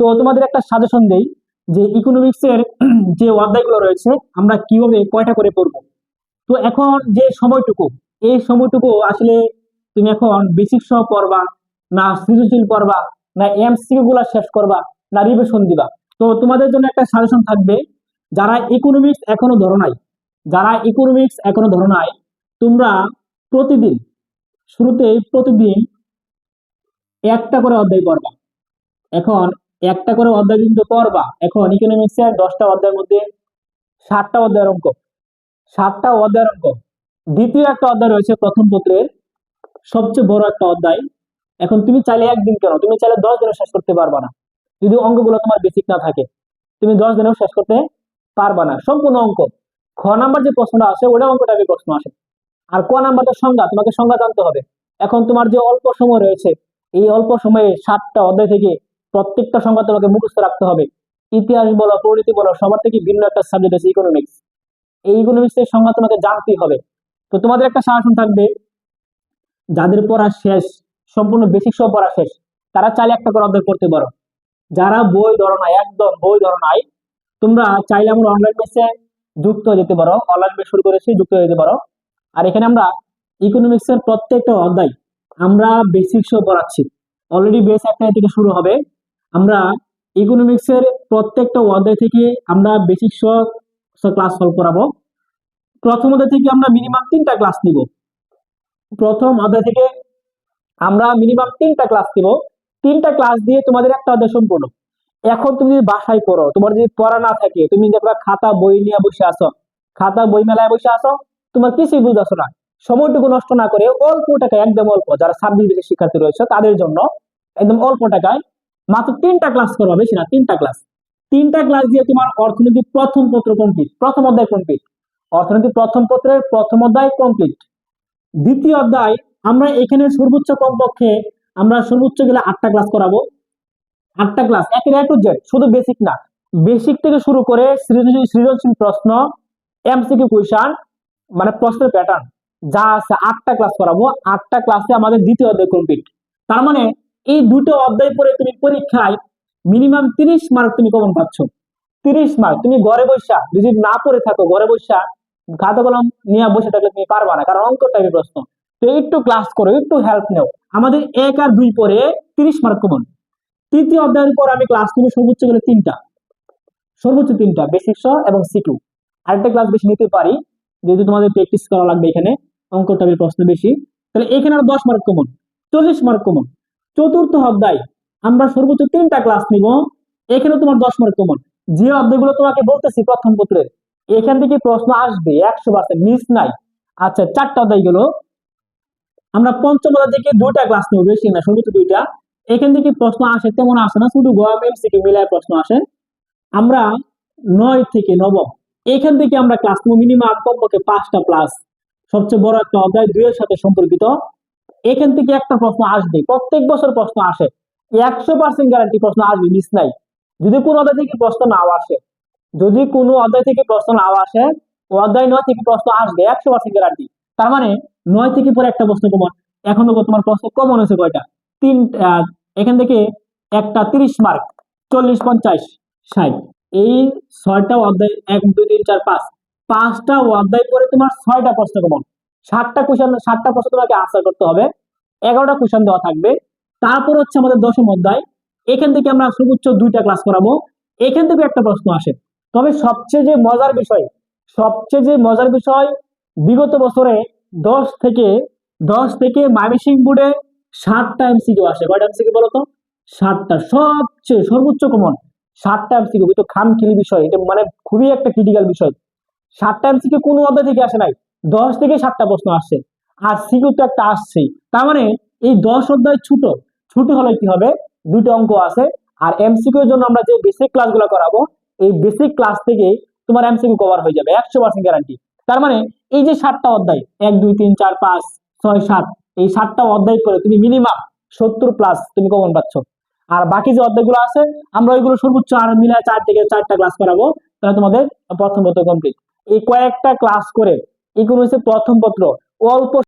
তো তোমাদের একটা সাজেশন দেই যে ইকোনমিক্স এর যে অধ্যায়গুলো রয়েছে আমরা কিভাবে কয়টা করে পড়বো। তো এখন যে সময়টুকু, এই সময়টুকু আসলে তুমি এখন বেসিক সহ পড়বা, না সৃজনশীল পড়বা, না এমসিকিউ গুলা শেষ করবা, না রিভিশন দিবা। তো তোমাদের জন্য একটা সাজেশন থাকবে, যারা ইকোনমিক্স এখনো ধরো নাই, যারা ইকোনমিক্স এখনো ধরো নাই, তোমরা প্রতিদিন, শুরুতেই প্রতিদিন একটা করে অধ্যায় পড়বা। এখন একটা করে অধ্যায় কিন্তু পড়বা। এখন ইকোনমিক্স এর 10টা অধ্যায়ের মধ্যে 7টা অধ্যায়ের অঙ্ক, 7টা অধ্যায়ের অঙ্ক। দ্বিতীয় একটা অধ্যায় রয়েছে প্রথম পত্রের, সবচেয়ে বড় একটা অধ্যায়। এখন তুমি চাইলে একদিন কেন, তুমি চাইলে 10 দিনও শেষ করতে পারবা না। যদি অঙ্কগুলো তোমার বেসিক না থাকে, তুমি 10 দিনেও শেষ করতে পারবা না সম্পূর্ণ অঙ্ক। খ নাম্বার যে প্রশ্নটা আসে ওটা অঙ্কটাকে প্রশ্ন আসে। আর ক নাম্বারটা সংজ্ঞা, তোমাকে সংজ্ঞা জানতে হবে। এখন তোমার যে অল্প সময় রয়েছে, এই অল্প সময়ে 7টা অধ্যায় থেকে প্রত্যেকটা সংজ্ঞা তোমাকে মুখস্থ রাখতে হবে। ইতিহাস বলো, পরিণতি বলো, সবার থেকে ভিন্ন একটা সাবজেক্ট আছে ইকোনমিক্স। এই ইকোনমিক্স এর সংজ্ঞা তোমাকে জানতেই হবে। তো তোমাদের একটা সাজেশন থাকবে, যাদের পড়া শেষ, সম্পূর্ণ বেসিক সহ পড়া শেষ, তারা চাইলে একটা করে অধ্যায় পড়তে পারো। যারা বই ধরো নাই, একদম বই ধরো নাই, তোমরা চাইলে আমরা অনলাইন বেসে যুক্ত হয়ে যেতে পারো। অনলাইন বেস শুরু করেছি, যুক্ত হয়ে যেতে পারো। আর এখানে আমরা ইকোনমিক্স এর প্রত্যেকটা অধ্যায় আমরা বেসিক সহ পড়াচ্ছি। অলরেডি বেস 1 থেকে শুরু হবে। আমরা ইকোনমিক্স এর প্রত্যেকটা অধ্যায় থেকে আমরা বেসিক সহ ক্লাস সলভ করাবো। প্রথম অধ্যায় থেকে আমরা মিনিমাম 3টা ক্লাস নিব। প্রথম অধ্যায় থেকে আমরা মিনিমাম 3টা ক্লাস নিব। 3টা ক্লাস দিয়ে তোমাদের একটা অধ্যায় সম্পূর্ণ। এখন তুমি যদি বাসায় পড়ো, তোমার যদি পড়া না থাকে, তুমি দেখবা খাতা বই নিয়ে বসে আসো, খাতা বই মেলায় বসে আসো, তোমার কিছুই বুঝতেছো না। সময়টুকু নষ্ট না করে অল্প টাকায়, একদম অল্প, যারা সাবজেক্টের শিক্ষার্থী রয়েছে তাদের জন্য একদম অল্প টাকায় মাত্র 3টা ক্লাস করবা, বেশি না, 3টা ক্লাস। 3টা ক্লাস দিয়ে তোমার অর্থনীতি প্রথম পত্র কমপ্লিট, প্রথম অধ্যায় কমপ্লিট। অর্থনীতি প্রথম পত্রের প্রথম অধ্যায় কমপ্লিট। দ্বিতীয় অধ্যায় আমরা এখানে সর্বোচ্চ কমপক্ষে আমরা সর্বোচ্চ গেলে 8টা ক্লাস করাবো। 8টা ক্লাস একের A to Z, শুধু বেসিক না, বেসিক থেকে শুরু করে সৃজনশীল প্রশ্ন, এমসিকিউ কোয়েশ্চন, মানে প্রশ্নের প্যাটার্ন যা আছে 8টা ক্লাস করাবো। 8টা ক্লাসে আমাদের দ্বিতীয় অধ্যায় কমপ্লিট। তার মানে এই দুটো অধ্যায় পরে তুমি পরীক্ষায় মিনিমাম 30 মার্ক তুমি কমন পাচ্ছ। 30 মার্ক তুমি ঘরে বসা যদি না পড়ে থাকো, ঘরে বসা খাতা কলম নিয়ে বসে থাকলে তুমি পারবা না, কারণ অঙ্ক টাইপের প্রশ্ন। তো একটু ক্লাস করো, একটু হেল্প নাও। আমাদের 1 আর 2 পরে 30 মার্ক কমন। তৃতীয় অধ্যায়ের পর আমি ক্লাস নিব সর্বোচ্চ গেলে 3টা, সর্বোচ্চ 3টা, বেসিক সহ এবং সিকিউ। আরেকটা ক্লাস বেশি নিতে পারি, যেহেতু তোমাদের প্র্যাকটিস করা লাগবে এখানে, অঙ্ক টাইপের প্রশ্ন বেশি। তাহলে এখানে আরো 10 মার্ক কমন, 40 মার্ক কমন। চতুর্থ অধ্যায় আমরা সর্বোচ্চ 3টা ক্লাস নিব, এখানে তোমার 10 মার্ক কমন। যে অধ্যায়গুলো তোমাকে বলতেছি প্রথম পত্রের, এখান থেকে প্রশ্ন আসবে 100%, মিস নাই। আচ্ছা, 4টা অধ্যায় গেল। আমরা পঞ্চম অধ্যায় থেকে 2টা ক্লাস নেব, বেশি না, সর্বোচ্চ 2টা। এখান থেকে প্রশ্ন আসে তেমন আসে না, শুধু গভর্নমেন্ট থেকে মিলায় প্রশ্ন আসে। আমরা 9 থেকে নবম এখান থেকে আমরা ক্লাস নেব মিনিমাম কমপক্ষে 5টা প্লাস। সবচেয়ে বড় একটা অধ্যায় 2 এর সাথে সম্পর্কিত, এখান থেকে একটা প্রশ্ন আসবে, প্রত্যেক বছর প্রশ্ন আসে, 100% গ্যারান্টি প্রশ্ন আসবে, মিস নাই। যদি কোনো অধ্যায় থেকে প্রশ্ন নাও আসে, যদি কোনো অধ্যায় থেকে প্রশ্ন নাও আসে, অধ্যায় 9 থেকে প্রশ্ন আসবে 100% গ্যারান্টি। তার মানে 9 থেকে পরে একটা প্রশ্ন কমন। এখনো তোমার প্রশ্ন কমন হয়েছে কয়টা? 3। এখান থেকে একটা 30 মার্ক, 40, 50, 60। এই 6টা অধ্যায়, 1 2 3 4 5, 5টা অধ্যায় পরে তোমার 6টা প্রশ্ন কমন। 7টা কোশ্চেন, 7টা প্রশ্ন তোমাকে আনসার করতে হবে। 11টা কোশ্চেন দেওয়া থাকবে। তারপর হচ্ছে আমাদের 10ম অধ্যায়, এখান থেকে আমরা সর্বোচ্চ 2টা ক্লাস করাবো। এখান থেকে একটা প্রশ্ন আসে। তবে সবচেয়ে যে মজার বিষয়, সবচেয়ে যে মজার বিষয়, বিগত বছরে 10 থেকে ময়মনসিংহ বোর্ডে 7টা এমসিকিউ আসে। কয়টা এমসিকিউ বলো তো? 7টা, সবচেয়ে সর্বোচ্চ কমন 7টা এমসিকিউ। কিন্তু খামখেলি বিষয়, এটা মানে খুবই একটা ক্রিটিক্যাল বিষয়। 7টা এমসিকিউ কোনো অধ্যায় থেকে আসে নাই, 10 থেকে 7টা প্রশ্ন আসছে। আর সিকিউ তো একটা আসছেই। তার মানে এই 10 অধ্যায় ছোট, ছোট হলে কি হবে, 2টা অঙ্ক আছে। আর এমসিকিউ এর জন্য আমরা যে বেসিক ক্লাসগুলো করাবো, এই বেসিক ক্লাস থেকে তোমার এমসিকিউ কভার হয়ে যাবে 100% গ্যারান্টি। তার মানে এই যে 7টা অধ্যায়, 1 2 3 4 5 6 7, এই 7টা অধ্যায় করে তুমি মিনিমাম 70 প্লাস তুমি কমন পাচ্ছ। আর বাকি যে অধ্যায়গুলো আছে আমরা ওইগুলো সর্বোচ্চ আর মিলায় 4 থেকে 4টা ক্লাস করাবো, তাহলে তোমাদের প্রথম পত্র কমপ্লিট। এই কয়েকটা ক্লাস করে ইকোনমিক্সের প্রথম পত্র অল্প